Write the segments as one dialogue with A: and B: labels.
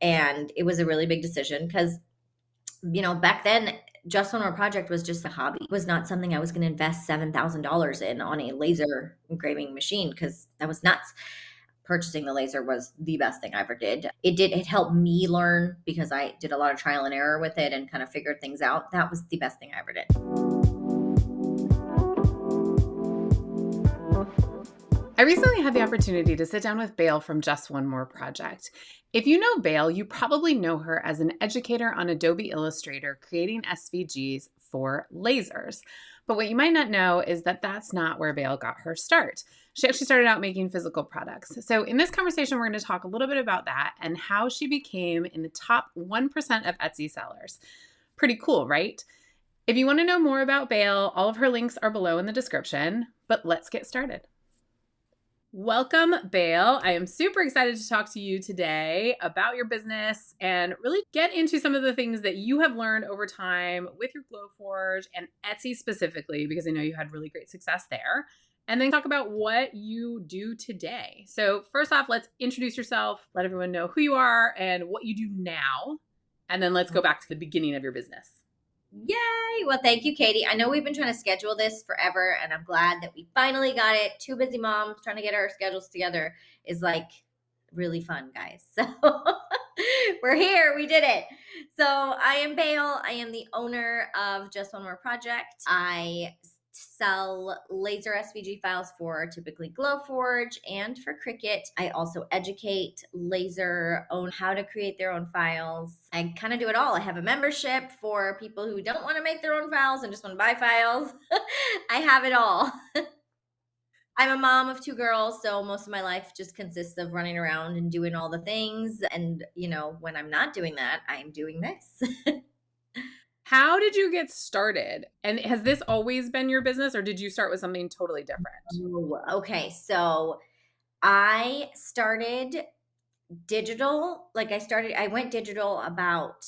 A: And it was a really big decision because, back then, Just One More Project was just a hobby. It was not something I was going to invest $7,000 in on a laser engraving machine because that was nuts. Purchasing the laser was the best thing I ever did. It helped me learn because I did a lot of trial and error with it and kind of figured things out. That was the best thing I ever did.
B: I recently had the opportunity to sit down with Bale from Just One More Project. If you know Bale, you probably know her as an educator on Adobe Illustrator creating SVGs for lasers. But what you might not know is that that's not where Bale got her start. She actually started out making physical products. So in this conversation, we're going to talk a little bit about that and how she became in the top 1% of Etsy sellers. Pretty cool, right? If you want to know more about Bale, all of her links are below in the description, but let's get started. Welcome, Bale. I am super excited to talk to you today about your business and really get into some of the things that you have learned over time with your Glowforge and Etsy specifically, because I know you had really great success there. And then talk about what you do today. So first off, let's introduce yourself, let everyone know who you are and what you do now. And then let's go back to the beginning of your business.
A: Yay! Well, thank you, Katie. I know we've been trying to schedule this forever, and I'm glad that we finally got it. Two busy moms trying to get our schedules together is like really fun, guys. So we're here. We did it. So I am Bale. I am the owner of Just One More Project. I sell laser SVG files for typically Glowforge and for Cricut. I also educate laser own how to create their own files. I kind of do it all. I have a membership for people who don't want to make their own files and just want to buy files. I have it all. I'm a mom of two girls, so most of my life just consists of running around and doing all the things. And, when I'm not doing that, I'm doing this.
B: How did you get started? And has this always been your business or did you start with something totally different?
A: Ooh, okay, so I started digital. I went digital about,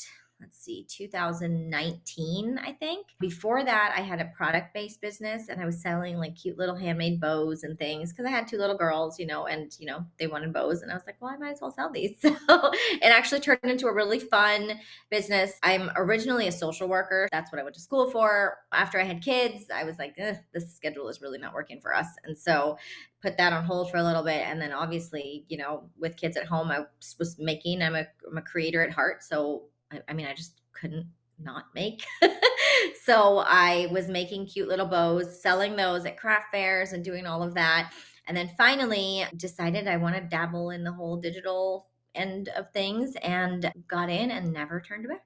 A: 2019, I think. Before that, I had a product based business and I was selling like cute little handmade bows and things because I had two little girls, and, they wanted bows. And I was like, well, I might as well sell these. So it actually turned into a really fun business. I'm originally a social worker. That's what I went to school for. After I had kids, I was like, this schedule is really not working for us. And so put that on hold for a little bit. And then obviously, with kids at home, I'm a creator at heart. So, I just couldn't not make. So I was making cute little bows, selling those at craft fairs and doing all of that. And then finally decided I want to dabble in the whole digital end of things and got in and never turned back.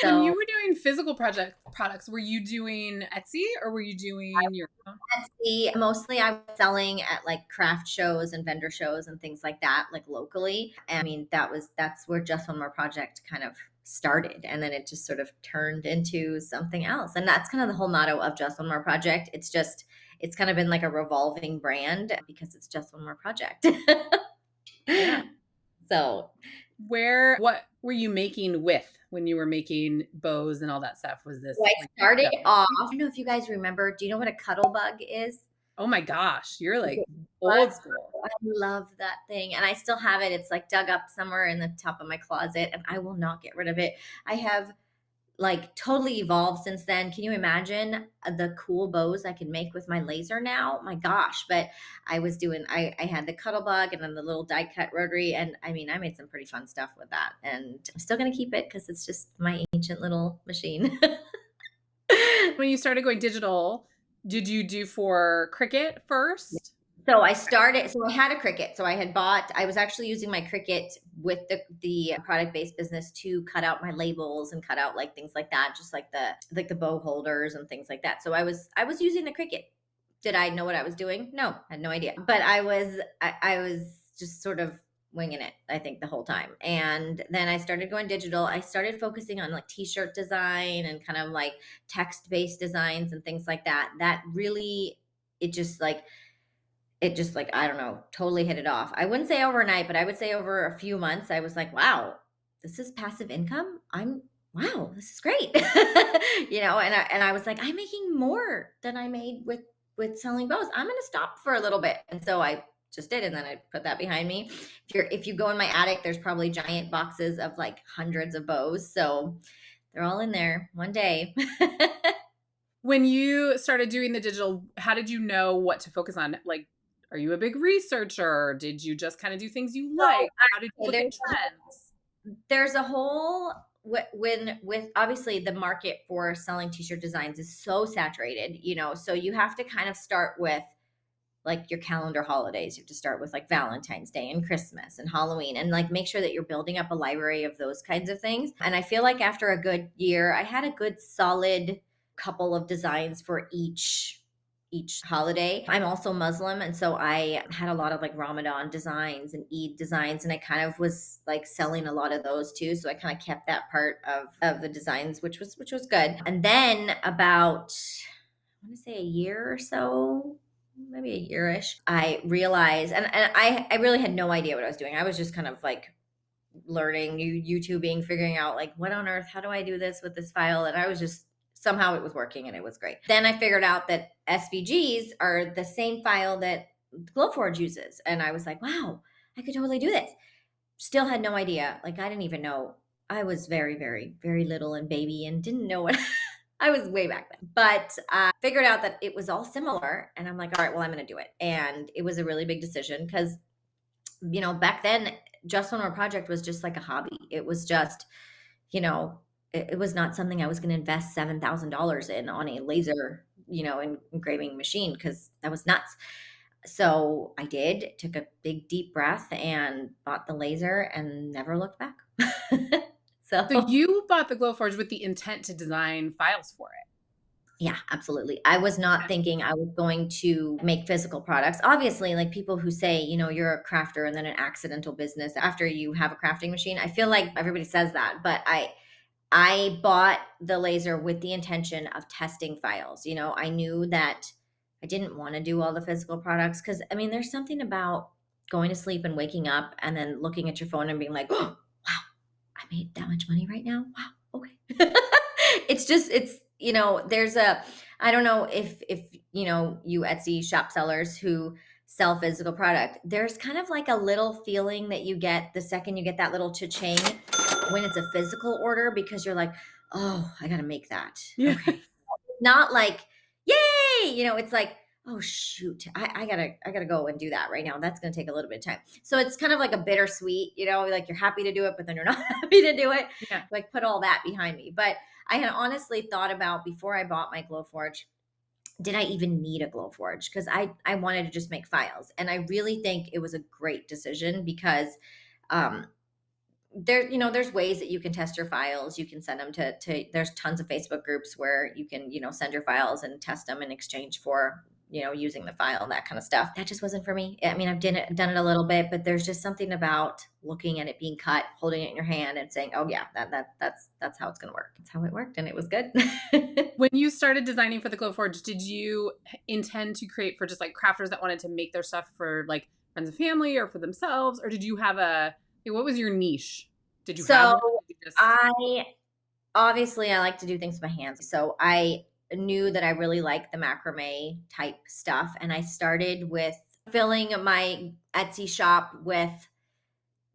B: When you were doing physical products, were you doing Etsy or were you doing your own?
A: Etsy. Mostly I was selling at like craft shows and vendor shows and things like that, like locally. And that's where Just One More Project kind of started. And then it just sort of turned into something else. And that's kind of the whole motto of Just One More Project. It's kind of been like a revolving brand because it's Just One More Project.
B: Yeah.
A: So
B: What were you making with when you were making bows and all that stuff? Was this?
A: So I started off, I don't know if you guys remember, do you know what a cuddle bug is?
B: Oh my gosh, you're like old school.
A: I love that thing. And I still have it. It's like dug up somewhere in the top of my closet and I will not get rid of it. I have like totally evolved since then. Can you imagine the cool bows I can make with my laser now? My gosh. But I had the cuddle bug and then the little die cut rotary. And I made some pretty fun stuff with that. And I'm still going to keep it because it's just my ancient little machine.
B: When you started going digital, did you do for Cricut first?
A: So I had a Cricut. So I was actually using my Cricut with the product-based business to cut out my labels and cut out like things like that, just like the bow holders and things like that. So I was using the Cricut. Did I know what I was doing? No, I had no idea. But I was just sort of winging it, I think, the whole time. And then I started going digital. I started focusing on like t-shirt design and kind of like text-based designs and things like that. That really, it just like, I don't know, totally hit it off. I wouldn't say overnight, but I would say over a few months, I was like, wow, this is passive income. Wow, this is great. And I was like, I'm making more than I made with selling bows. I'm going to stop for a little bit. And so I just did. And then I put that behind me. If you go in my attic, there's probably giant boxes of like hundreds of bows. So they're all in there one day.
B: When you started doing the digital, how did you know what to focus on? Like, are you a big researcher? Did you just kind of do things you
A: So
B: like? How did you
A: I,
B: look at trends?
A: there's a whole when with obviously the market for selling t-shirt designs is so saturated, so you have to kind of start with like your calendar holidays. You have to start with like Valentine's Day and Christmas and Halloween, and like make sure that you're building up a library of those kinds of things. And I feel like after a good year, I had a good solid couple of designs for each holiday. I'm also Muslim, and so I had a lot of like Ramadan designs and Eid designs, and I kind of was like selling a lot of those too. So I kind of kept that part of the designs, which was good. And then about, I want to say, a year or so, maybe a yearish, I realized, and I really had no idea what I was doing. I was just kind of like learning, YouTubing, figuring out like, what on earth, how do I do this with this file? And I was just, somehow it was working and it was great. Then I figured out that SVGs are the same file that Glowforge uses. And I was like, wow, I could totally do this. Still had no idea. Like, I didn't even know. I was very, very, very little and baby and didn't know what I was way back then. But I figured out that it was all similar. And I'm like, all right, well, I'm going to do it. And it was a really big decision because, back then, Just One More Project was just like a hobby. It was just, it was not something I was going to invest $7,000 in on a laser, engraving machine, because that was nuts. So I did, took a big deep breath and bought the laser and never looked back.
B: So
A: So
B: you bought the Glowforge with the intent to design files for it.
A: yeah, absolutely. I was not thinking I was going to make physical products. Obviously, like people who say, you're a crafter and then an accidental business after you have a crafting machine. I feel like everybody says that, but I bought the laser with the intention of testing files. I knew that I didn't want to do all the physical products because I mean, there's something about going to sleep and waking up and then looking at your phone and being like, oh, wow, I made that much money right now. Wow, okay. There's I don't know if you Etsy shop sellers who sell physical product, there's kind of like a little feeling that you get the second you get that little cha-ching when it's a physical order, because you're like, oh, I gotta make that.
B: Yeah.
A: Okay. Not like, yay, it's like, oh shoot, I gotta go and do that right now. That's gonna take a little bit of time. So it's kind of like a bittersweet, like you're happy to do it, but then you're not happy to do it.
B: Yeah.
A: Like put all that behind me. But I had honestly thought about, before I bought my Glowforge, did I even need a Glowforge? Because I wanted to just make files. And I really think it was a great decision because um there's ways that you can test your files. You can send them to there's tons of Facebook groups where you can, send your files and test them in exchange for, using the file and that kind of stuff. That just wasn't for me. I mean, I've done it a little bit, but there's just something about looking at it being cut, holding it in your hand and saying, oh yeah, that's how it's going to work. That's how it worked. And it was good.
B: When you started designing for the Glowforge, did you intend to create for just like crafters that wanted to make their stuff for like friends and family or for themselves? Or did you have what was your niche? Did you have
A: So
B: one? Did you just...
A: I like to do things with my hands. So I knew that I really liked the macrame type stuff. And I started with filling my Etsy shop with,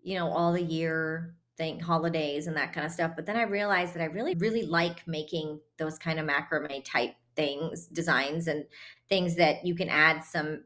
A: all the year thing, holidays and that kind of stuff. But then I realized that I really, really like making those kind of macrame type things, designs, and things that you can add some,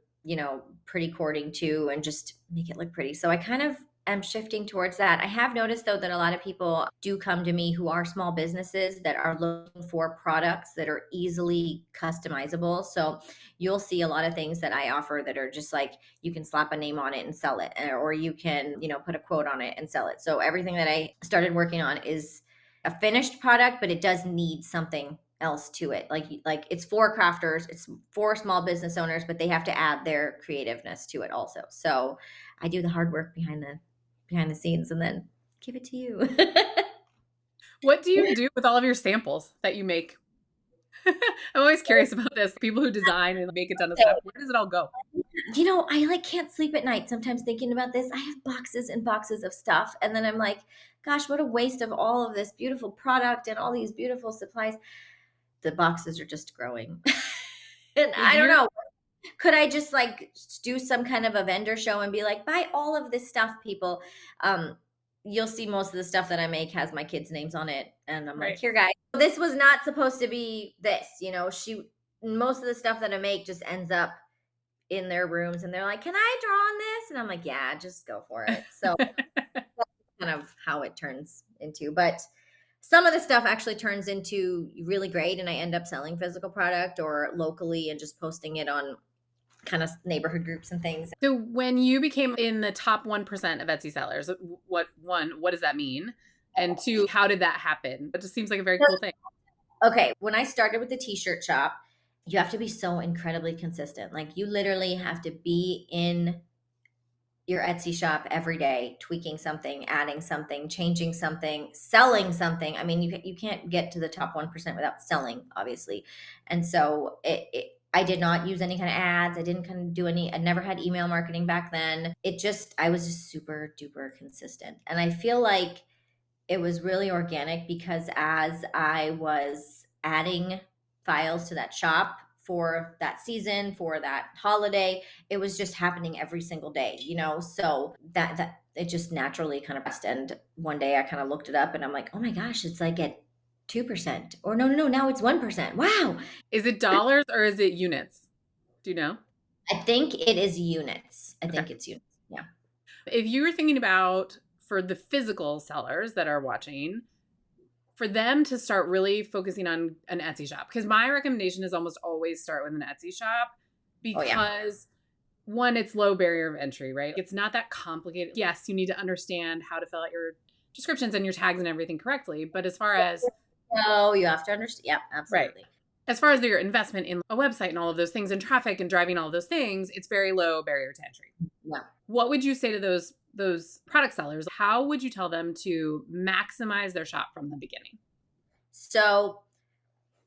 A: pretty cording to and just make it look pretty. So I kind of am shifting towards that. I have noticed though that a lot of people do come to me who are small businesses that are looking for products that are easily customizable. So you'll see a lot of things that I offer that are just like, you can slap a name on it and sell it, or you can, put a quote on it and sell it. So everything that I started working on is a finished product, but it does need something else to it. Like it's for crafters, it's for small business owners, but they have to add their creativeness to it also. So I do the hard work behind the scenes and then give it to you.
B: What do you do with all of your samples that you make? I'm always curious about this. People who design and make a ton of stuff, where does it all go?
A: I like can't sleep at night sometimes thinking about this. I have boxes and boxes of stuff. And then I'm like, gosh, what a waste of all of this beautiful product and all these beautiful supplies. The boxes are just growing. And
B: Well,
A: I don't know. Could I just like do some kind of a vendor show and be like, buy all of this stuff, people? Um, you'll see most of the stuff that I make has my kids' names on it. And I'm like,
B: Right.
A: here, guys, this was not supposed to be this, most of the stuff that I make just ends up in their rooms and they're like, can I draw on this? And I'm like, yeah, just go for it. So kind of how it turns into. But some of the stuff actually turns into really great, and I end up selling physical product or locally and just posting it on kind of neighborhood groups and things.
B: So when you became in the top 1% of Etsy sellers, what does that mean? And two, how did that happen? It just seems like a very cool thing.
A: Okay, when I started with the t-shirt shop, you have to be so incredibly consistent. Like you literally have to be in your Etsy shop every day, tweaking something, adding something, changing something, selling something. I mean, you can't get to the top 1% without selling, obviously. And so I did not use any kind of ads. I didn't kind of do any, I never had email marketing back then. I was just super duper consistent. And I feel like it was really organic because as I was adding files to that shop for that season, for that holiday, it was just happening every single day, So that it just naturally kind of passed. And one day I kind of looked it up and I'm like, oh my gosh, it's like at 2%. Or no, now it's 1%. Wow.
B: Is it dollars or is it units? Do you know?
A: I think it is units. I
B: Okay.
A: think it's units. Yeah.
B: If you were thinking about for the physical sellers that are watching, for them to start really focusing on an Etsy shop, because my recommendation is almost always start with an Etsy shop
A: Oh yeah.
B: because one, it's low barrier of entry, right? It's not that complicated. Yes, you need to understand how to fill out your descriptions and your tags and everything correctly. But as far as,
A: No, you have to understand. Yeah,
B: right,
A: absolutely.
B: as far as your investment in a website and all of those things and traffic and driving all of those things, it's very low barrier to entry.
A: Yeah.
B: What would you say to those product sellers? How would you tell them to maximize their shop from the beginning?
A: So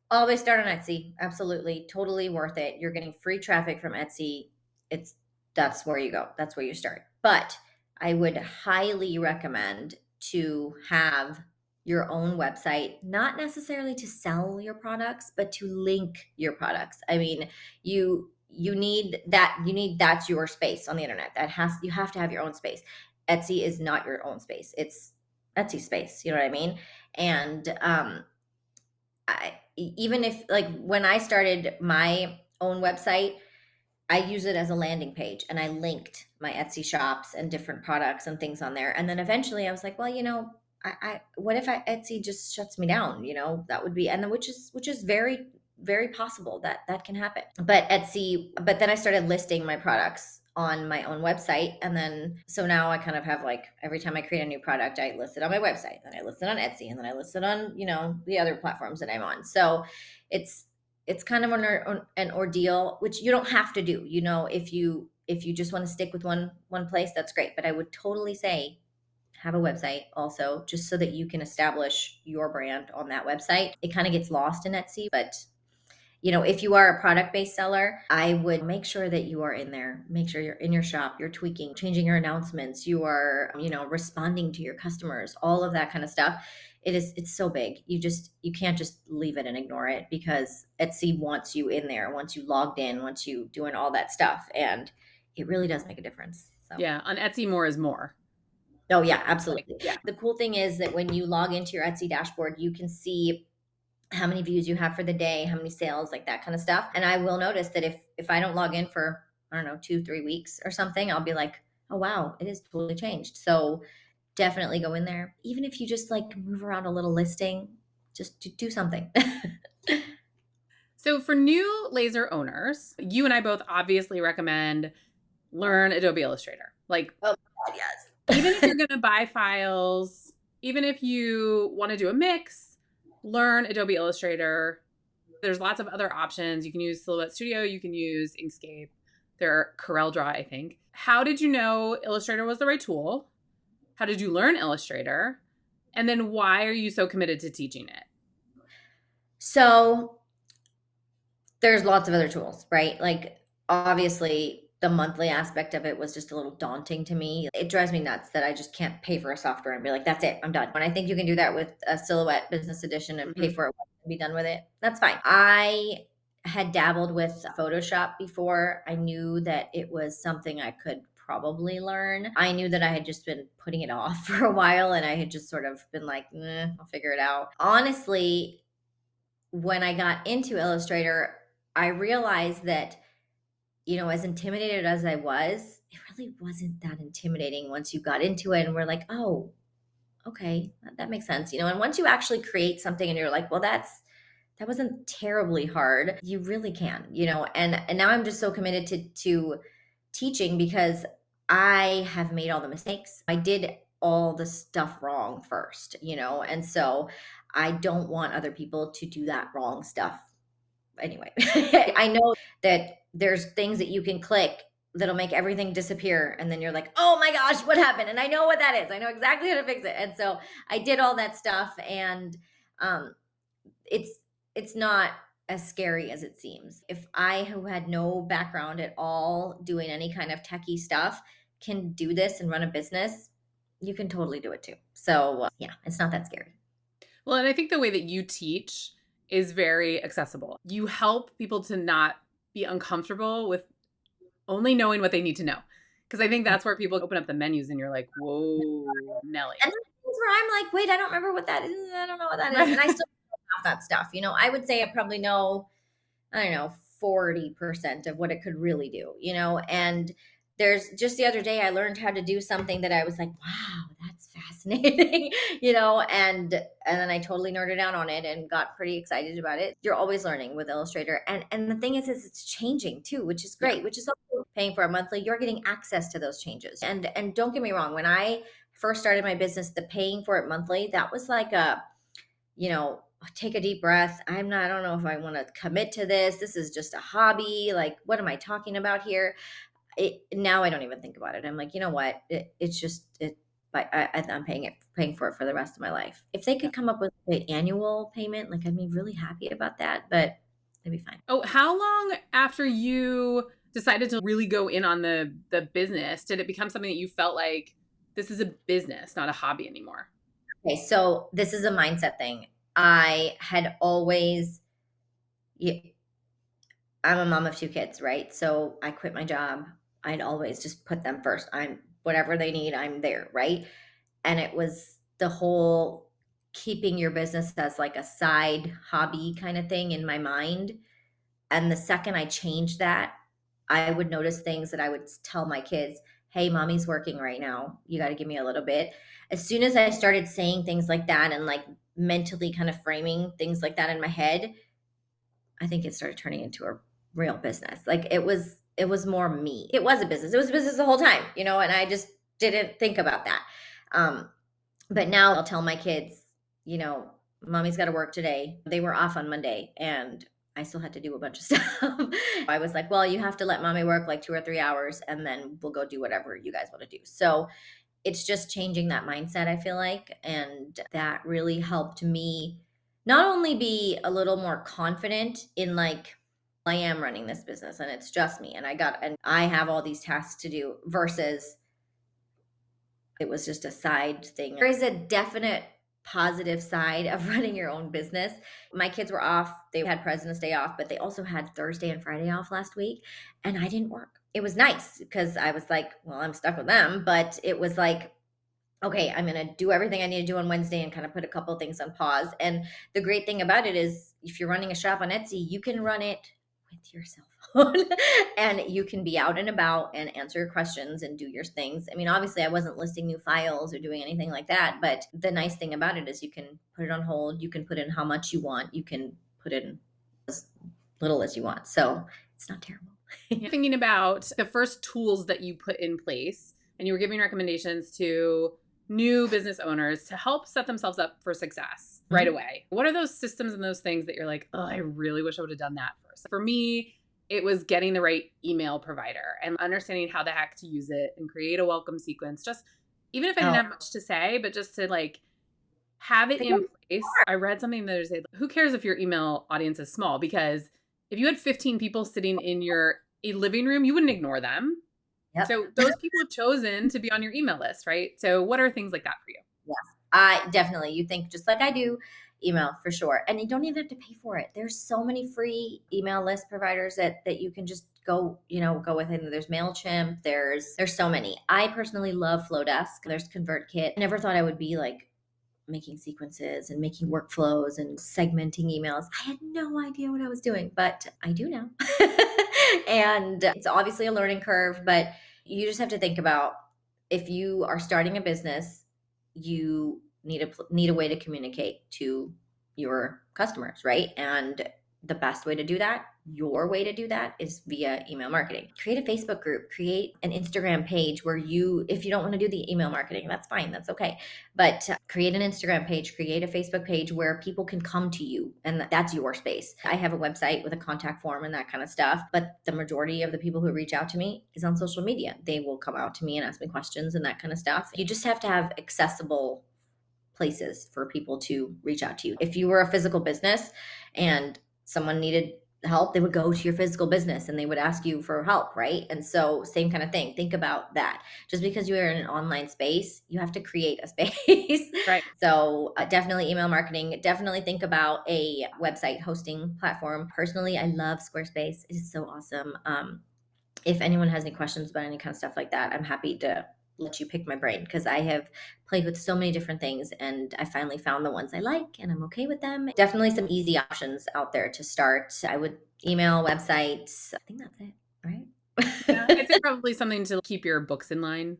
A: always start on Etsy. Absolutely. Totally worth it. You're getting free traffic from Etsy. It's That's where you go. That's where you start. But I would highly recommend to have your own website, not necessarily to sell your products, but to link your products. I mean, you need that's your space on the internet. You have to have your own space. Etsy is not your own space. It's Etsy space, you know what I mean? And even if like when I started my own website, I use it as a landing page and I linked my Etsy shops and different products and things on there. And then eventually I was like, well, what if Etsy just shuts me down? That would be, and then which is very, very possible that that can happen. But then I started listing my products on my own website. And then, so now I kind of have like every time I create a new product, I list it on my website, then I list it on Etsy, and then I list it on, the other platforms that I'm on. So it's, it's kind of an ordeal, which you don't have to do. If you just want to stick with one place, that's great. But I would totally say have a website also, just so that you can establish your brand on that website. It kind of gets lost in Etsy, but if you are a product based seller, I would make sure that you are in there. Make sure you're in your shop, you're tweaking, changing your announcements, you are, responding to your customers, all of that kind of stuff. It's so big. You can't just leave it and ignore it because Etsy wants you in there, once you logged in, once you doing all that stuff. And it really does make a difference. So,
B: Yeah, on Etsy, more is more.
A: oh, yeah,
B: Like,
A: absolutely.
B: yeah.
A: The cool thing is that when you log into your Etsy dashboard, you can see how many views you have for the day, how many sales, like that kind of stuff. And I will notice that if I don't log in for, I don't know, 2-3 weeks or something, I'll be like, oh wow, it is totally changed. So definitely go in there. Even if you just like move around a little listing, just do something.
B: So for new laser owners, you and I both obviously recommend learn Adobe Illustrator. Like,
A: Oh God,
B: even if
A: yes.
B: you're going to buy files, even if you want to do a mix, learn Adobe Illustrator. There's lots of other options. You can use Silhouette Studio, you can use Inkscape. There are CorelDRAW, I think. How did you know Illustrator was the right tool? How did you learn Illustrator? And then why are you so committed to teaching it?
A: So there's lots of other tools, right? Like obviously the monthly aspect of it was just a little daunting to me. It drives me nuts that I just can't pay for a software and be like, that's it, I'm done. When I think you can do that with a Silhouette Business Edition and pay
B: Mhm.
A: for it and be done with it, that's fine. I had dabbled with Photoshop before. I knew that it was something I could probably learn. I knew that I had just been putting it off for a while, and I had just sort of been like, I'll figure it out. Honestly, when I got into Illustrator, I realized that, as intimidated as I was, it really wasn't that intimidating once you got into it and we're like, oh, okay, that makes sense. And once you actually create something and you're like, well, that wasn't terribly hard. You really can, and now I'm just so committed to teaching because I have made all the mistakes. I did all the stuff wrong first, and so I don't want other people to do that wrong stuff anyway. I know that there's things that you can click that'll make everything disappear, and then you're like, oh my gosh, what happened? And I know what that is. I know exactly how to fix it. And so I did all that stuff, and um it's not as scary as it seems. If I, who had no background at all doing any kind of techie stuff, can do this and run a business, you can totally do it too. So yeah, it's not that scary.
B: Well, and I think the way that you teach is very accessible. You help people to not be uncomfortable with only knowing what they need to know. Because I think that's where people open up the menus and you're like, whoa, Nelly.
A: And there's things where I'm like, wait, I don't remember what that is. I don't know what that is. And I still have that stuff. I would say I probably know, I don't know, 40% of what it could really do, and there's just the other day I learned how to do something that I was like, wow, that's fascinating, and then I totally nerded out on it and got pretty excited about it. You're always learning with Illustrator. And the thing is it's changing too, which is great, which is also paying for a monthly, you're getting access to those changes. And don't get me wrong, when I first started my business, the paying for it monthly, that was like a, take a deep breath. I don't know if I want to commit to this. This is just a hobby. Like, what am I talking about here? Now I don't even think about it. I'm like, you know what? It's just it. But I'm paying for it for the rest of my life. If they could come up with an annual payment, like I'd be really happy about that. But it'd be fine.
B: Oh, how long after you decided to really go in on the business did it become something that you felt like this is a business, not a hobby anymore?
A: Okay, so this is a mindset thing. I had always, I'm a mom of two kids, right? So I quit my job. I'd always just put them first. I'm whatever they need, I'm there, right? And it was the whole keeping your business as like a side hobby kind of thing in my mind. And the second I changed that, I would notice things that I would tell my kids, hey, mommy's working right now. You got to give me a little bit. As soon as I started saying things like that and like mentally kind of framing things like that in my head, I think it started turning into a real business. Like it was more me. It was a business. It was a business the whole time, and I just didn't think about that. Um, but now I'll tell my kids, you know, mommy's got to work today. They were off on Monday and I still had to do a bunch of stuff. I was like, well, you have to let mommy work like 2 or 3 hours and then we'll go do whatever you guys want to do. So it's just changing that mindset, I feel like. And that really helped me not only be a little more confident in like, I am running this business and it's just me and I have all these tasks to do versus it was just a side thing. There is a definite positive side of running your own business. My kids were off. They had President's Day off, but they also had Thursday and Friday off last week, and I didn't work. It was nice because I was like, well, I'm stuck with them, but it was like, okay, I'm going to do everything I need to do on Wednesday and kind of put a couple of things on pause. And the great thing about it is if you're running a shop on Etsy, you can run it with your cell phone and you can be out and about and answer your questions and do your things. I mean, obviously I wasn't listing new files or doing anything like that, but the nice thing about it is you can put it on hold. You can put in how much you want. You can put in as little as you want. So it's not terrible.
B: Thinking about the first tools that you put in place and you were giving recommendations to new business owners to help set themselves up for success right away. What are those systems and those things that you're like, oh, I really wish I would have done that first? For me, it was getting the right email provider and understanding how the heck to use it and create a welcome sequence. Just even if I didn't have much to say, but just to like have it in place. I read something the other day. Who cares if your email audience is small? Because if you had 15 people sitting in your living room, you wouldn't ignore them.
A: Yep.
B: So those people have chosen to be on your email list, right? So what are things like that for you?
A: Yes, I definitely. You think just like I do. email for sure. And you don't even have to pay for it. There's so many free email list providers that you can just go with. And there's MailChimp, there's so many. I personally love Flowdesk. There's ConvertKit. I never thought I would be like making sequences and making workflows and segmenting emails. I had no idea what I was doing, but I do now. And it's obviously a learning curve, but you just have to think about, if you are starting a business, you need a way to communicate to your customers, right? And the best way to do that, your way to do that, is via email marketing. Create a Facebook group, create an Instagram page where if you don't want to do the email marketing, that's fine, that's okay. But create an Instagram page, create a Facebook page where people can come to you, and that's your space. I have a website with a contact form and that kind of stuff, but the majority of the people who reach out to me is on social media. They will come out to me and ask me questions and that kind of stuff. You just have to have accessible places for people to reach out to you. If you were a physical business and someone needed help, they would go to your physical business and they would ask you for help, right? And so, same kind of thing. Think about that. Just because you are in an online space, you have to create a space.
B: Right.
A: So, definitely email marketing. Definitely think about a website hosting platform. Personally, I love Squarespace. It is so awesome. If anyone has any questions about any kind of stuff like that, I'm happy to let you pick my brain, because I have played with so many different things and I finally found the ones I like and I'm okay with them. Definitely some easy options out there to start. I would email, websites. I think that's it, right?
B: Yeah, I'd say probably something to keep your books in line,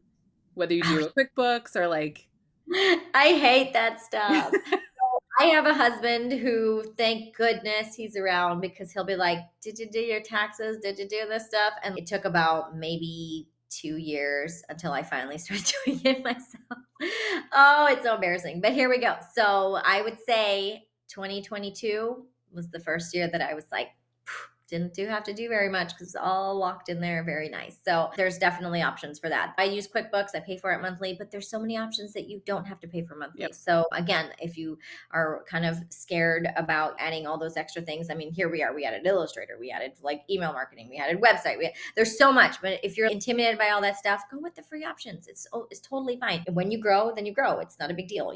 B: whether you do a QuickBooks or like.
A: I hate that stuff. I have a husband who, thank goodness he's around, because he'll be like, did you do your taxes? Did you do this stuff? And it took about maybe 2 years until I finally started doing it myself. Oh, it's so embarrassing. But here we go. So I would say 2022 was the first year that I was like, didn't have to do very much because it's all locked in there. Very nice. So there's definitely options for that. I use QuickBooks. I pay for it monthly, but there's so many options that you don't have to pay for monthly.
B: Yep.
A: So again, if you are kind of scared about adding all those extra things, I mean, here we are. We added Illustrator. We added like email marketing. We added website. There's so much. But if you're intimidated by all that stuff, go with the free options. It's totally fine. And when you grow, then you grow. It's not a big deal.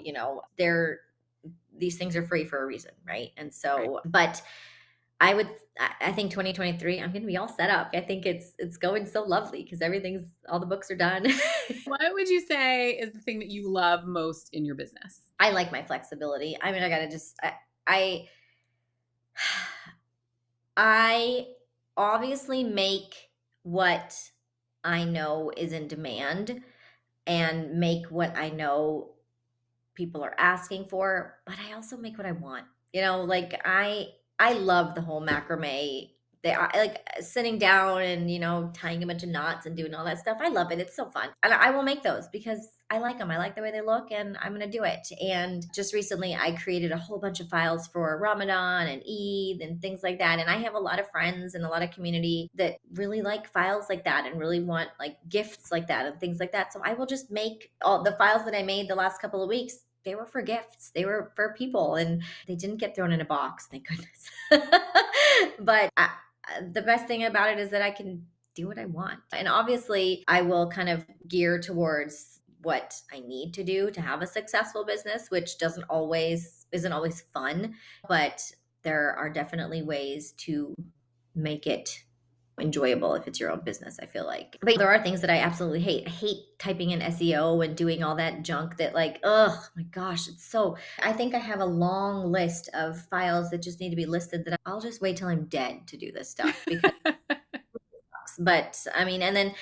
A: These things are free for a reason, right? And so,
B: Right.
A: but I think 2023, I'm going to be all set up. I think it's going so lovely because all the books are done.
B: What would you say is the thing that you love most in your business?
A: I like my flexibility. I mean, I obviously make what I know is in demand and make what I know people are asking for, but I also make what I want. Like I love the whole macrame. I like sitting down and tying a bunch of knots and doing all that stuff. I love it. It's so fun, and I will make those because I like them. I like the way they look, and I'm gonna do it. And just recently, I created a whole bunch of files for Ramadan and Eid and things like that. And I have a lot of friends and a lot of community that really like files like that and really want like gifts like that and things like that. So I will just make all the files that I made the last couple of weeks. They were for gifts. They were for people, and they didn't get thrown in a box, thank goodness. But the best thing about it is that I can do what I want. And obviously, I will kind of gear towards what I need to do to have a successful business, which isn't always fun, but there are definitely ways to make it enjoyable if it's your own business, I feel like. But there are things that I absolutely hate. I hate typing in SEO and doing all that junk that, like, oh my gosh, I think I have a long list of files that just need to be listed that I'll just wait till I'm dead to do this stuff because but I mean, and then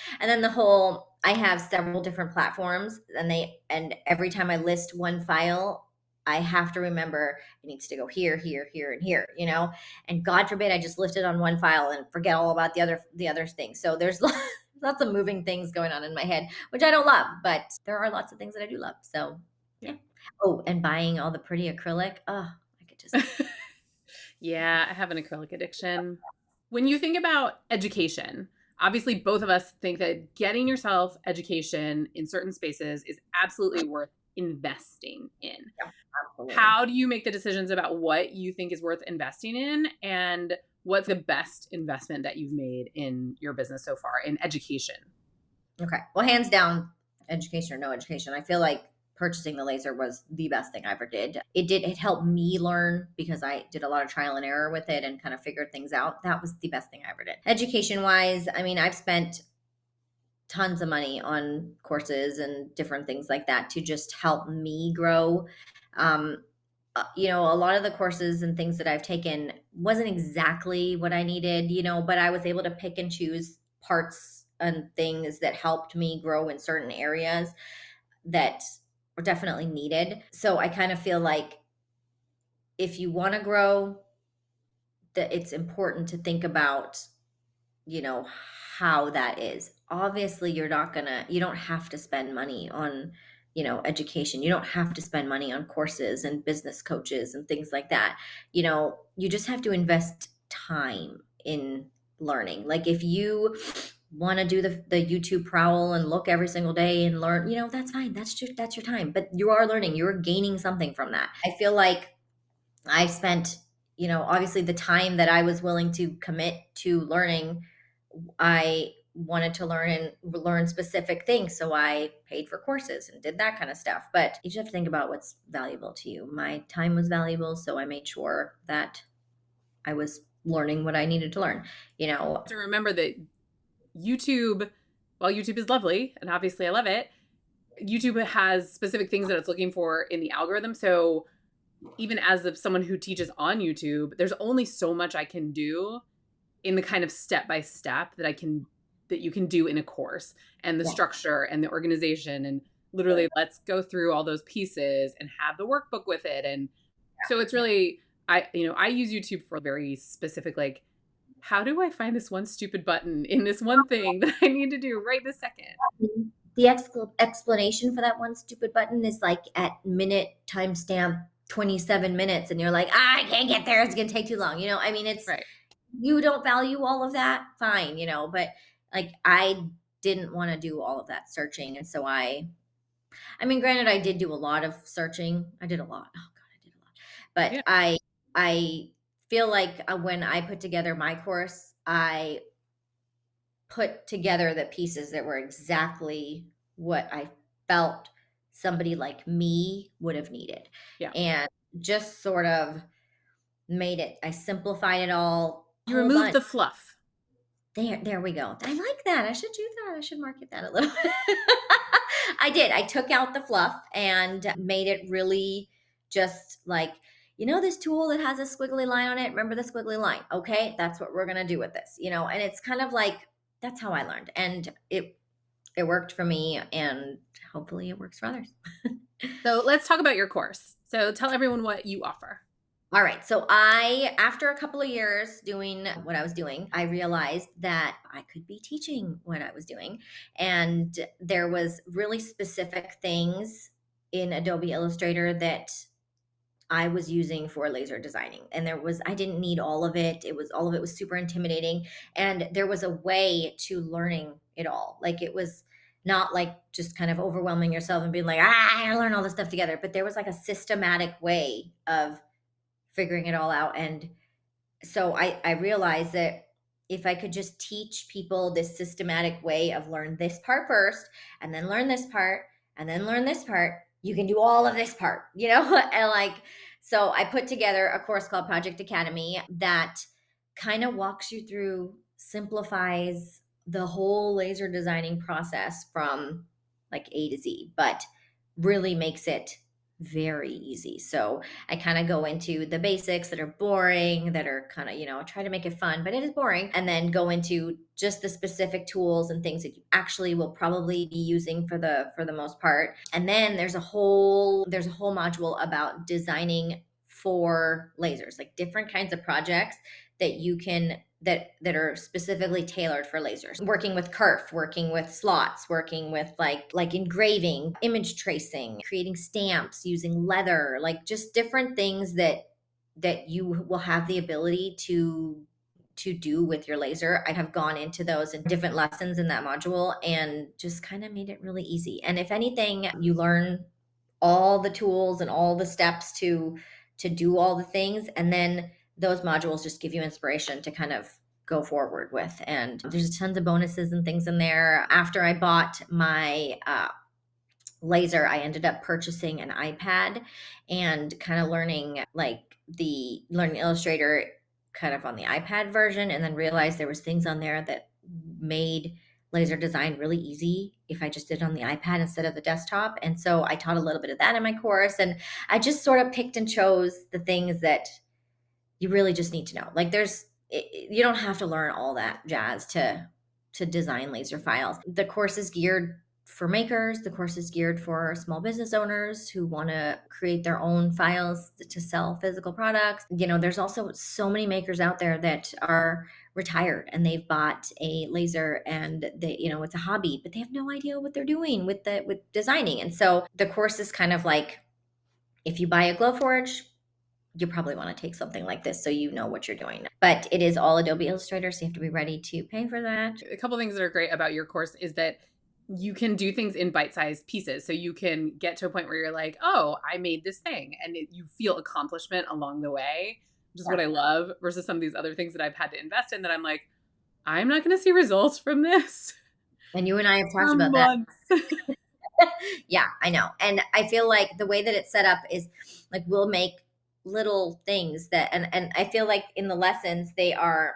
A: I have several different platforms, and every time I list one file, I have to remember it needs to go here, here, here, and here, and God forbid I just lift it on one file and forget all about the other things. So there's lots of moving things going on in my head, which I don't love, but there are lots of things that I do love. So yeah. Oh, and buying all the pretty acrylic. Oh, I could just
B: Yeah, I have an acrylic addiction. When you think about education, obviously both of us think that getting yourself education in certain spaces is absolutely worth investing in.
A: yeah, absolutely.
B: How do you make the decisions about what you think is worth investing in, and what's the best investment that you've made in your business so far in education?
A: Okay. Well, hands down, education or no education. I feel like purchasing the laser was the best thing I ever did. It helped me learn because I did a lot of trial and error with it and kind of figured things out. That was the best thing I ever did. Education wise, I mean, I've spent tons of money on courses and different things like that to just help me grow. Um, a lot of the courses and things that I've taken wasn't exactly what I needed, but I was able to pick and choose parts and things that helped me grow in certain areas that were definitely needed. So I kind of feel like if you want to grow, that it's important to think about, you know, how that is. Obviously, you don't have to spend money on, education. You don't have to spend money on courses and business coaches and things like that. You just have to invest time in learning. Like if you want to do the YouTube prowl and look every single day and learn, that's fine. That's your time. But you are learning. You're gaining something from that. I feel like I spent, obviously the time that I was willing to commit to learning, I wanted to learn specific things. So I paid for courses and did that kind of stuff. But you just have to think about what's valuable to you. My time was valuable. So I made sure that I was learning what I needed to learn,
B: To remember that YouTube, while YouTube is lovely, and obviously I love it, YouTube has specific things that it's looking for in the algorithm. So even as of someone who teaches on YouTube, there's only so much I can do in the kind of step by step that you can do in a course, and the
A: Yeah.
B: structure and the organization, and literally let's go through all those pieces and have the workbook with it. And so it's really, I use YouTube for very specific, like, how do I find this one stupid button in this one thing that I need to do right this second?
A: The explanation for that one stupid button is like at minute timestamp 27 minutes, and you're like, I can't get there. It's going to take too long. I mean,
B: Right.
A: you don't value all of that. Fine, but like I didn't want to do all of that searching. And so I mean, granted, I did do a lot of searching. I did a lot. Oh God, I did a lot. But
B: Yeah.
A: I feel like when I put together my course, I put together the pieces that were exactly what I felt somebody like me would have needed.
B: Yeah.
A: And just sort of I simplified it all a
B: You
A: whole
B: remove
A: bunch.
B: the fluff.
A: There we go. I like that. I should do that. I should market that a little. I did. I took out the fluff and made it really just like, this tool that has a squiggly line on it. Remember the squiggly line? Okay, that's what we're gonna do with this. And it's kind of like that's how I learned, and it worked for me, and hopefully it works for others.
B: So let's talk about your course. So tell everyone what you offer.
A: All right. So after a couple of years doing what I was doing, I realized that I could be teaching what I was doing. And there was really specific things in Adobe Illustrator that I was using for laser designing. And I didn't need all of it. All of it was super intimidating. And there was a way to learning it all. Like it was not like just kind of overwhelming yourself and being like, I gotta learn all this stuff together. But there was like a systematic way of figuring it all out. And so I realized that if I could just teach people this systematic way of learn this part first, and then learn this part, and then learn this part, you can do all of this part, and like, so I put together a course called Project Academy that kind of walks you through, simplifies the whole laser designing process from like A to Z, but really makes it very easy. So I kind of go into the basics that are boring, that are kind of, try to make it fun, but it is boring. And then go into just the specific tools and things that you actually will probably be using for the most part. And then there's a whole module about designing for lasers, like different kinds of projects that you can that are specifically tailored for lasers. Working with kerf, working with slots, working with like engraving, image tracing, creating stamps using leather, like just different things that you will have the ability to do with your laser. I have gone into those in different lessons in that module and just kind of made it really easy. And if anything, you learn all the tools and all the steps to do all the things, and then those modules just give you inspiration to kind of go forward with. And there's tons of bonuses and things in there. After I bought my laser, I ended up purchasing an iPad and kind of learning like the learning Illustrator kind of on the iPad version, and then realized there was things on there that made laser design really easy if I just did it on the iPad instead of the desktop. And so I taught a little bit of that in my course, and I just sort of picked and chose the things that you really just need to know. Like you don't have to learn all that jazz to design laser files. The course is geared for makers. The course is geared for small business owners who want to create their own files to sell physical products. There's also so many makers out there that are retired and they've bought a laser and it's a hobby, but they have no idea what they're doing with designing. And so the course is kind of like, if you buy a Glowforge, you probably want to take something like this so you know what you're doing. But it is all Adobe Illustrator, so you have to be ready to pay for that.
B: A couple things that are great about your course is that you can do things in bite-sized pieces. So you can get to a point where you're like, oh, I made this thing. And you feel accomplishment along the way, which is what I love, versus some of these other things that I've had to invest in that I'm like, I'm not going to see results from this
A: And you and I have
B: for
A: talked about that.
B: months.
A: Yeah, I know. And I feel like the way that it's set up is like we'll make little things that and I feel like in the lessons they're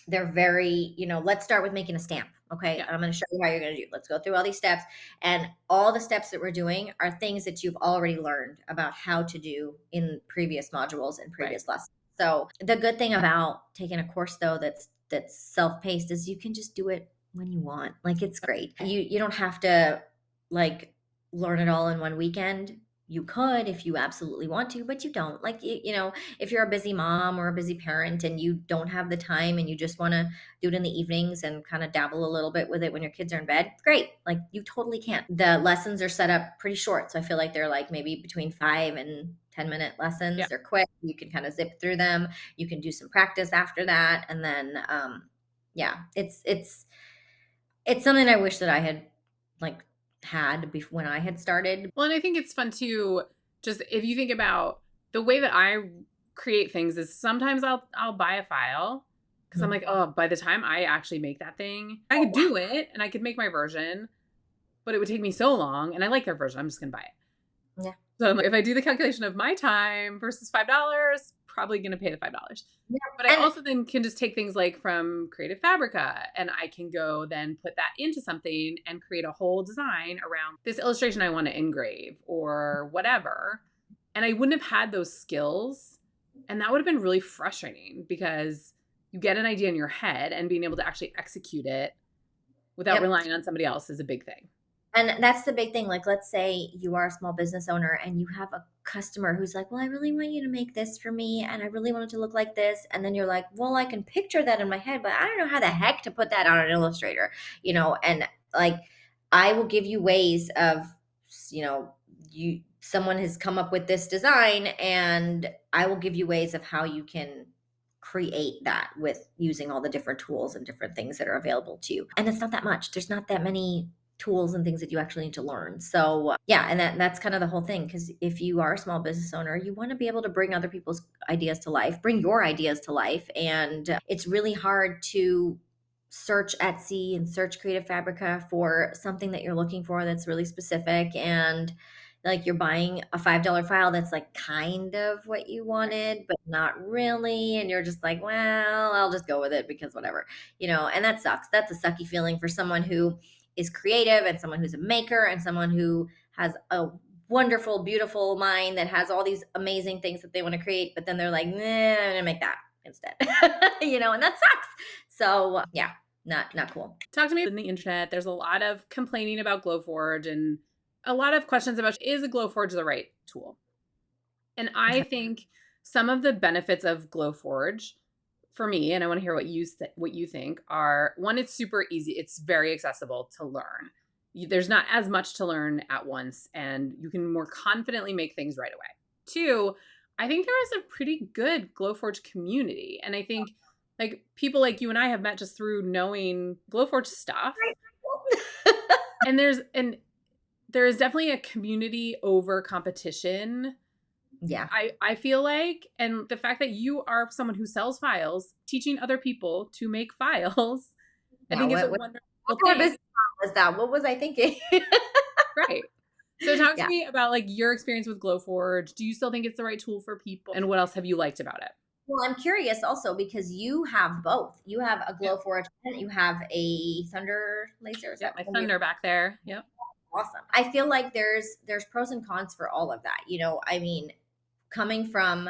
A: very, let's start with making a stamp. Okay.
B: Yeah,
A: I'm going to show you how you're going to do. Let's go through all these steps. And all the steps that we're doing are things that you've already learned about how to do in previous modules and
B: right.
A: previous lessons. So the good thing about taking a course though that's self-paced is you can just do it when you want. Like it's great. You don't have to like learn it all in one weekend. You could if you absolutely want to, but you don't. Like if you're a busy mom or a busy parent and you don't have the time and you just want to do it in the evenings and kind of dabble a little bit with it when your kids are in bed, great. Like you totally can. The lessons are set up pretty short. So I feel like they're like maybe between 5 and 10-minute lessons.
B: Yeah.
A: They're quick. You can kind of zip through them. You can do some practice after that. And then, yeah, it's something I wish that I had like had before when I had started.
B: Well, and I think it's fun too, just if you think about the way that I create things is sometimes I'll buy a file because I'm like, oh, by the time I actually make that thing, I could do it and I could make my version, but it would take me so long. And I like their version. I'm just gonna buy it.
A: Yeah.
B: So I'm like, if I do the calculation of my time versus $5, probably gonna pay the $5.
A: Yeah.
B: But I also then can just take things like from Creative Fabrica and I can go then put that into something and create a whole design around this illustration I want to engrave or whatever. And I wouldn't have had those skills. And that would have been really frustrating because you get an idea in your head and being able to actually execute it without relying on somebody else is a big thing.
A: And that's the big thing. Like, let's say you are a small business owner and you have a customer who's like, well, I really want you to make this for me. And I really want it to look like this. And then you're like, well, I can picture that in my head, but I don't know how the heck to put that on an Illustrator, and like, I will give you ways of, someone has come up with this design and I will give you ways of how you can create that with using all the different tools and different things that are available to you. And it's not that much. There's not that many tools and things that you actually need to learn. So yeah, and that's kind of the whole thing. Because if you are a small business owner, you want to be able to bring other people's ideas to life, bring your ideas to life. And it's really hard to search Etsy and search Creative Fabrica for something that you're looking for that's really specific, and like you're buying a $5 file that's like kind of what you wanted but not really, and you're just like, well, I'll just go with it because whatever, and that sucks. That's a sucky feeling for someone who is creative and someone who's a maker and someone who has a wonderful, beautiful mind that has all these amazing things that they want to create, but then they're like, nah, I'm gonna make that instead. And that sucks. So yeah, not cool.
B: Talk to me on the internet. There's a lot of complaining about Glowforge and a lot of questions about, is a Glowforge the right tool? And I think some of the benefits of Glowforge for me, and I want to hear what you think, are one, it's super easy. It's very accessible to learn. There's not as much to learn at once, and you can more confidently make things right away. Two, I think there is a pretty good Glowforge community. And I think like people like you and I have met just through knowing Glowforge stuff. and there is definitely a community over competition.
A: Yeah.
B: I feel like, and the fact that you are someone who sells files, teaching other people to make files, I think is a wonderful
A: what
B: thing.
A: business was that? What was I thinking?
B: Right. So talk to
A: Yeah.
B: me about like your experience with Glowforge. Do you still think it's the right tool for people? And what else have you liked about it?
A: Well, I'm curious also because you have both. You have a
B: Yep.
A: Glowforge and you have a Thunder laser. Is
B: Yep.
A: that
B: My
A: one of your
B: thunder back there. Yep.
A: awesome? I feel like there's pros and cons for all of that. I mean, coming from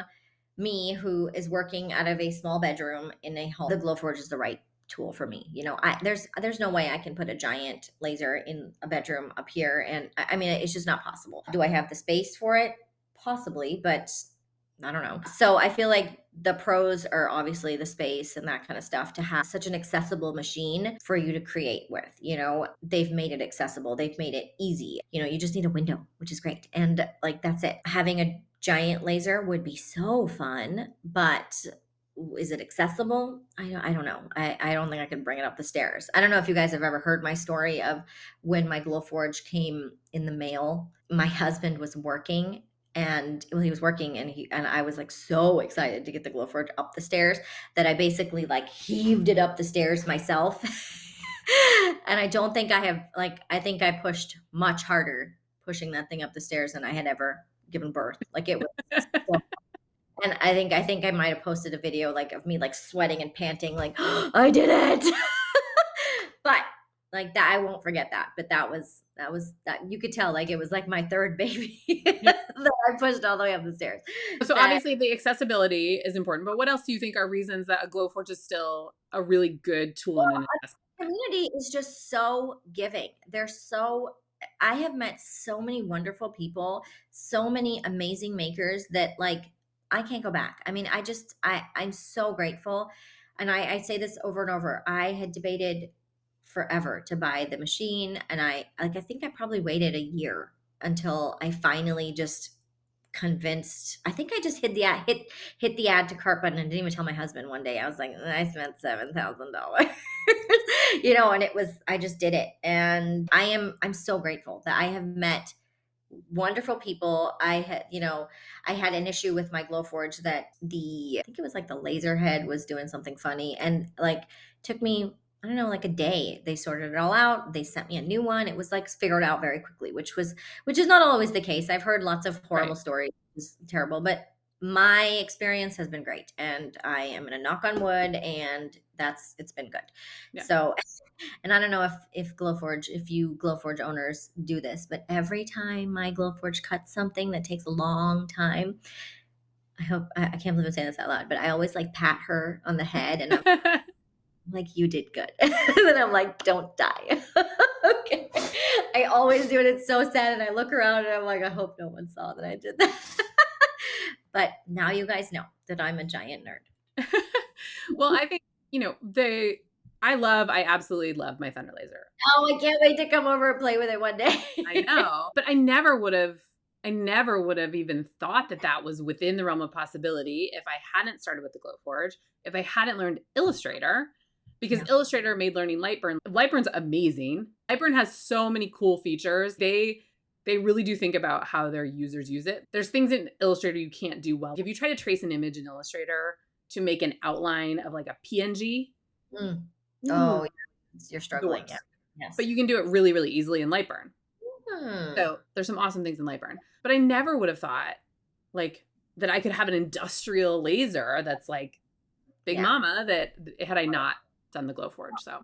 A: me who is working out of a small bedroom in a home, the Glowforge is the right tool for me. There's no way I can put a giant laser in a bedroom up here, and I mean it's just not possible. Do I have the space for it? Possibly, but I don't know. So I feel like the pros are obviously the space and that kind of stuff, to have such an accessible machine for you to create with. They've made it accessible, they've made it easy. You just need a window, which is great. And like that's it. Having a giant laser would be so fun, but is it accessible? I don't know. I don't think I could bring it up the stairs. I don't know if you guys have ever heard my story of when my Glowforge came in the mail. My husband was working, and well, he was working, and I was like so excited to get the Glowforge up the stairs that I basically like heaved it up the stairs myself. And I don't think I think I pushed much harder pushing that thing up the stairs than I had ever given birth. Like it was so, and I think I might have posted a video like of me like sweating and panting, like I did it. But like that, I won't forget that. But that you could tell like it was like my third baby
B: Yep.
A: that I pushed all the way up the stairs.
B: So
A: That
B: obviously the accessibility is important, but what else do you think are reasons that a Glowforge is still a really good tool and an investment?
A: community is just so giving. I have met so many wonderful people, so many amazing makers that like I can't go back. I mean, I'm so grateful. And I say this over and over. I had debated forever to buy the machine, and I think I probably waited a year until I finally just convinced. I think I just hit the add to cart button and didn't even tell my husband. One day I was like, I spent $7,000. And I just did it. And I'm so grateful that I have met wonderful people. I had an issue with my Glowforge that I think it was like the laser head was doing something funny, and like took me, I don't know, like a day. They sorted it all out. They sent me a new one. It was like figured out very quickly, which is not always the case. I've heard lots of horrible
B: Right.
A: stories. It's terrible, but my experience has been great, and I am going to knock on wood, and it's been good.
B: Yeah.
A: So, and I don't know if you Glowforge owners do this, but every time my Glowforge cuts something that takes a long time, I can't believe I'm saying this out loud, but I always like pat her on the head, and I'm like, you did good. And then I'm like, don't die. Okay. I always do it. It's so sad. And I look around and I'm like, I hope no one saw that I did that. But now you guys know that I'm a giant nerd.
B: Well, I think, I absolutely love my Thunder Laser.
A: Oh, I can't wait to come over and play with it one day.
B: I know, but I never would have even thought that that was within the realm of possibility if I hadn't started with the Glowforge, if I hadn't learned Illustrator, because
A: Yeah.
B: Illustrator made learning Lightburn. Lightburn's amazing. Lightburn has so many cool features. They really do think about how their users use it. There's things in Illustrator you can't do well. If you try to trace an image in Illustrator to make an outline of like a PNG,
A: Mm. Oh,
B: ooh,
A: you're
B: the
A: struggling. Yeah.
B: worst.
A: Yes.
B: But you can do it really, really easily in Lightburn.
A: Hmm.
B: So there's some awesome things in Lightburn. But I never would have thought like that I could have an industrial laser that's like Big
A: Yeah.
B: Mama that had I not done the Glowforge. So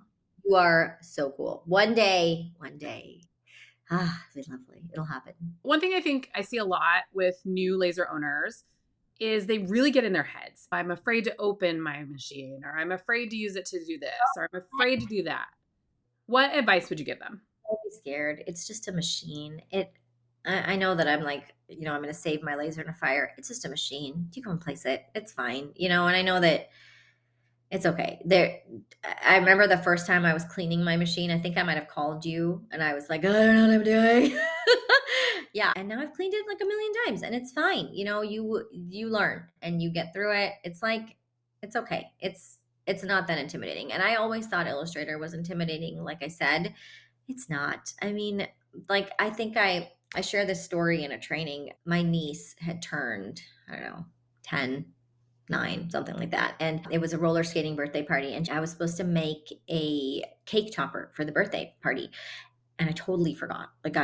A: You are so cool. One day. It'll be lovely. It'll happen.
B: one thing I think I see a lot with new laser owners is they really get in their heads. I'm afraid to open my machine, or I'm afraid to use it to do this, or I'm afraid to do that. What advice would you give them?
A: Don't be scared. It's just a machine. I know that I'm like, I'm going to save my laser in a fire. It's just a machine. You can replace it. It's fine. And I know that it's okay. I remember the first time I was cleaning my machine. I think I might have called you, and I was like, I don't know what I'm doing. Yeah, and now I've cleaned it like a million times, and it's fine. You learn and you get through it. It's like it's okay. It's not that intimidating. And I always thought Illustrator was intimidating. Like I said, it's not. I mean, like I think I share this story in a training. My niece had turned, I don't know, 10, 9, something like that. And it was a roller skating birthday party. And I was supposed to make a cake topper for the birthday party. And I totally forgot. Like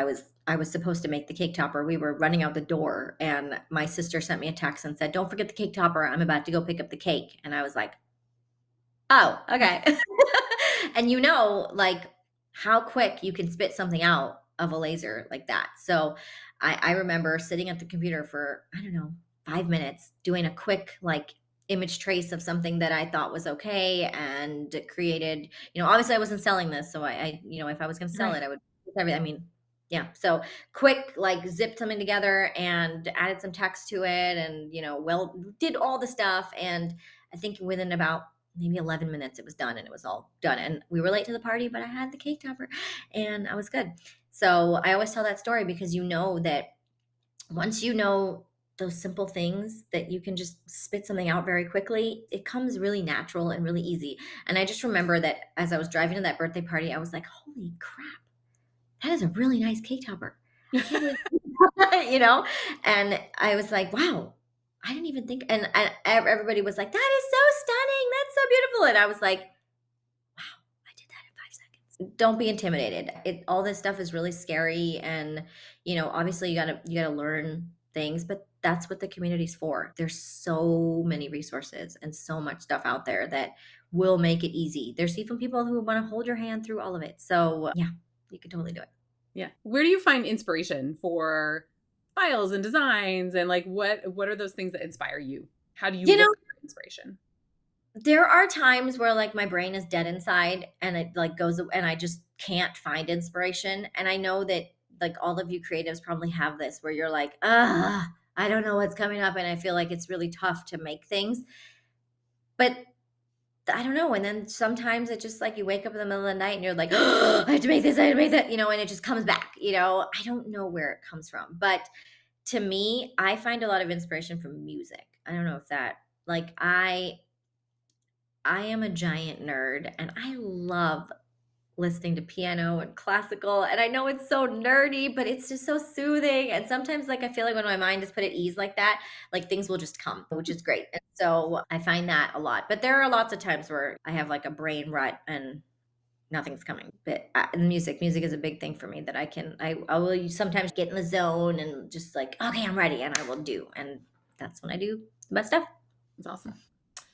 A: I was supposed to make the cake topper. We were running out the door, and my sister sent me a text and said, "Don't forget the cake topper. I'm about to go pick up the cake." And I was like, "Oh, okay." And like how quick you can spit something out of a laser like that. So I remember sitting at the computer for, I don't know, 5 minutes doing a quick like image trace of something that I thought was okay and created, obviously I wasn't selling this. So if I was going to sell
B: Right.
A: it, I would, I mean, yeah. So quick, like zipped something together and added some text to it and, did all the stuff. And I think within about maybe 11 minutes it was done and it was all done, and we were late to the party, but I had the cake topper and I was good. So I always tell that story because that once those simple things that you can just spit something out very quickly, it comes really natural and really easy. And I just remember that as I was driving to that birthday party, I was like, holy crap, that is a really nice cake topper. I can't believe you know? And I was like, wow, I didn't even think. And everybody was like, that is so stunning. That's so beautiful. And I was like, wow, I did that in 5 seconds. Don't be intimidated. All this stuff is really scary. And, obviously you gotta learn things, but that's what the community's for. There's so many resources and so much stuff out there that will make it easy. There's even people who want to hold your hand through all of it. So yeah, you can totally do it.
B: Yeah. Where do you find inspiration for files and designs, and like what are those things that inspire you? How do you
A: You know,
B: look for inspiration?
A: there are times where like my brain is dead inside and it like goes and I just can't find inspiration. And I know that like all of you creatives probably have this where you're like, I don't know what's coming up and I feel like it's really tough to make things. But I don't know. And then sometimes it's just like you wake up in the middle of the night and you're like, I have to make this, I have to make that, and it just comes back. I don't know where it comes from. But to me, I find a lot of inspiration from music. I don't know if that like I am a giant nerd and I love listening to piano and classical. And I know it's so nerdy, but it's just so soothing. And sometimes, like, I feel like when my mind is put at ease like that, like things will just come, which is great. And so I find that a lot. But there are lots of times where I have like a brain rut and nothing's coming. But music is a big thing for me that I will sometimes get in the zone and just like, okay, I'm ready. And I will do. And that's when I do the best stuff.
B: That's awesome.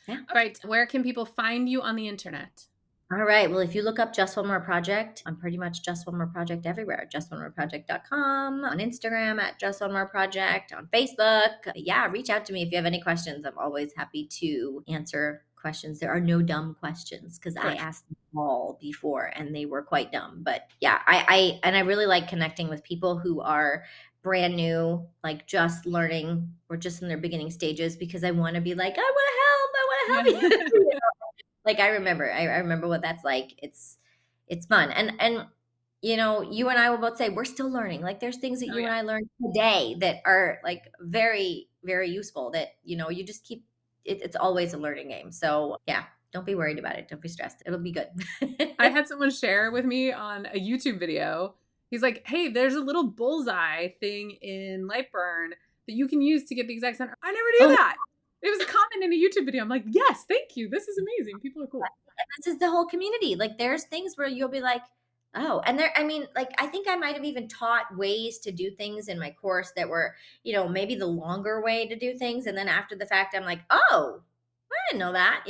A: Yeah.
B: All right. Where can people find you on the internet?
A: All right. Well, if you look up Just One More Project, I'm pretty much Just One More Project everywhere. JustOneMoreProject.com, on Instagram at Just One More Project, on Facebook. Yeah, reach out to me if you have any questions. I'm always happy to answer questions. There are no dumb questions because I asked them all before and they were quite dumb. But yeah, I really like connecting with people who are brand new, like just learning or just in their beginning stages because I want to be like, I want to help. I want to
B: Yeah.
A: help you. Like I remember what that's like. It's fun. And you and I will both say we're still learning. Like there's things that
B: Oh
A: you and
B: yeah.
A: I learned today that are like very, very useful that, you just keep it's always a learning game. So yeah, don't be worried about it. Don't be stressed. It'll be good.
B: I had someone share with me on a YouTube video. He's like, "Hey, there's a little bullseye thing in Lightburn that you can use to get the exact center." I never knew
A: Oh,
B: that. It was a comment in a YouTube video. I'm like, "Yes, thank you. This is amazing. People are cool."
A: this is the whole community. Like there's things where you'll be like, oh, and I mean, like I think I might have even taught ways to do things in my course that were, maybe the longer way to do things. And then after the fact, I'm like, oh, I didn't know that.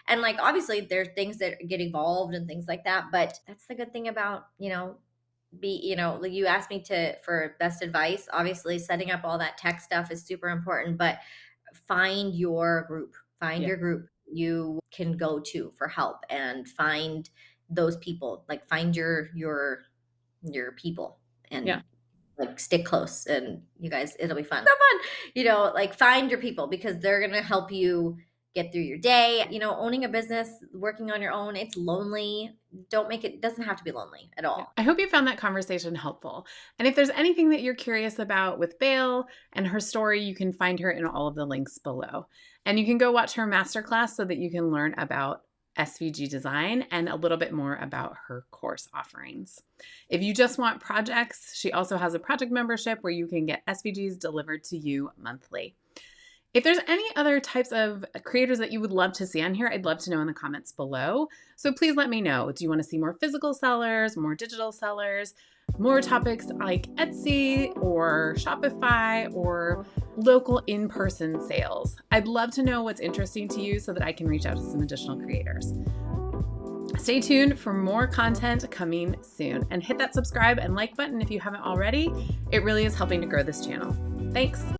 A: And like obviously there's things that get evolved and things like that. But that's the good thing about, like you asked me for best advice. Obviously, setting up all that tech stuff is super important, but find your group. Find
B: Yeah.
A: your group you can go to for help and find those people. Like find your people
B: Yeah.
A: and like stick close and you guys it'll be fun. So fun. Like find your people because they're going to help you get through your day. Owning a business, working on your own, it's lonely. Don't make it doesn't have to be lonely at
B: Yeah.
A: all.
B: I hope you found that conversation helpful. And if there's anything that you're curious about with Bale and her story, you can find her in all of the links below. And you can go watch her masterclass so that you can learn about SVG design and a little bit more about her course offerings. If you just want projects, she also has a project membership where you can get SVGs delivered to you monthly. If there's any other types of creators that you would love to see on here, I'd love to know in the comments below. So please let me know. Do you want to see more physical sellers, more digital sellers? more topics like Etsy or Shopify or local in-person sales. I'd love to know what's interesting to you so that I can reach out to some additional creators. Stay tuned for more content coming soon, and hit that subscribe and like button if you haven't already. It really is helping to grow this channel. Thanks.